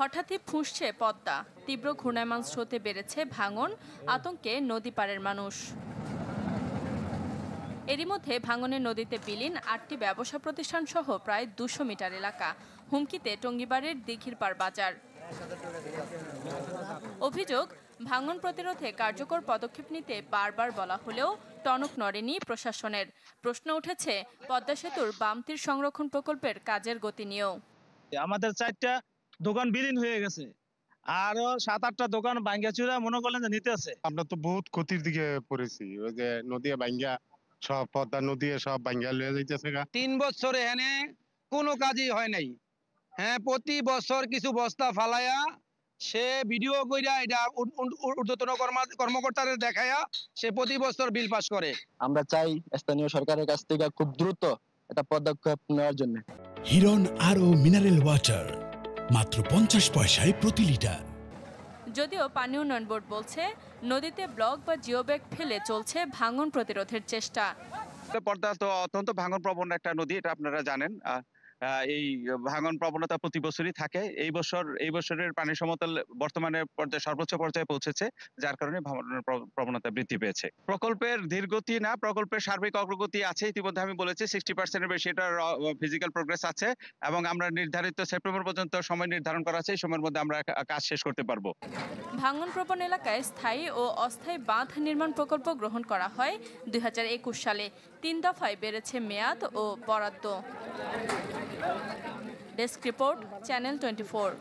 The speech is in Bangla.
হঠাৎই ফুঁসছে পদ্মা, তীব্র ঘূর্ণায়মান স্রোতে বেড়েছে ভাঙন, আতঙ্কে নদী পাড়ের মানুষ। এরই মধ্যে ভাঙনের নদীতে বিলীন ৮টি ব্যবসা প্রতিষ্ঠান সহ প্রায় ২০০ মিটার এলাকা। হুমকিতে টঙ্গীবাড়ির দিঘিরপাড় বাজার। অভিযোগ, ভাঙন প্রতিরোধে কার্যকর পদক্ষেপ নিতে বারবার বলা হলেও টনক নড়েনি প্রশাসনের। প্রশ্ন উঠেছে পদ্মা সেতুর বাম তীর সংরক্ষণ প্রকল্পের কাজের গতি নিয়েও। আমাদের 4টা দোকান বিলীন হয়ে গেছে, আরো 7-8টা দোকান ভাঙ্গাচুরা মনে করলেন যে নিতে আছে। আমরা তো বহুত ক্ষতির দিকে পড়েছি, ওই যে নদী ভাঙ্গা সব পদ্মা নদী সব ভাঙ্গা লয়ে যাইতেছে। 3 বছর এখানে কোনো কাজই হয় নাই। হ্যাঁ, প্রতি বছর কিছু বস্তা ফালায়া সে ভিডিও কইরা এটা ঊর্ধ্বতন কর্মকর্তাদের দেখায়া সে প্রতি বছর বিল পাস করে। আমরা চাই স্থানীয় সরকারের কাছ থেকে খুব দ্রুত একটা পদক্ষেপ নেওয়ার জন্য। হিরন আরও মিনারেল ওয়াটার মাত্র 50 পয়সায় প্রতি লিটার। যদিও পানি উন্নয়ন বোর্ড বলছে নদীতে ব্লক বা জিওব্যাগ ফেলে চলছে ভাঙন প্রতিরোধের চেষ্টা। পদ্মা তো অত্যন্ত ভাঙন প্রবণ একটা নদী, এটা আপনারা জানেন। এই ভাঙন প্রবণতা প্রতি বছরই থাকে। এই বছরের পানি সমতল বর্তমানে পর্যায়ে সর্বোচ্চ পর্যায়ে পৌঁছেছে, যার কারণে ভাঙনের প্রবণতা বৃদ্ধি পেয়েছে। প্রকল্পের ধীরগতি না, প্রকল্পের সার্বিক অগ্রগতি আছে। ইতিমধ্যে আমি বলেছি 60%-এর বেশি এটার ফিজিক্যাল প্রোগ্রেস আছে এবং আমরা নির্ধারিত সেপ্টেম্বর পর্যন্ত সময় নির্ধারণ করা আছে। এই সময়ের মধ্যে আমরা কাজ শেষ করতে পারবো। ভাঙন প্রবণ এলাকায় স্থায়ী ও অস্থায়ী বাঁধ নির্মাণ প্রকল্প গ্রহণ করা হয় 2021 সালে। 3 দফায় বেড়েছে মেয়াদ ও বরাদ্দ। Desk report, channel 24।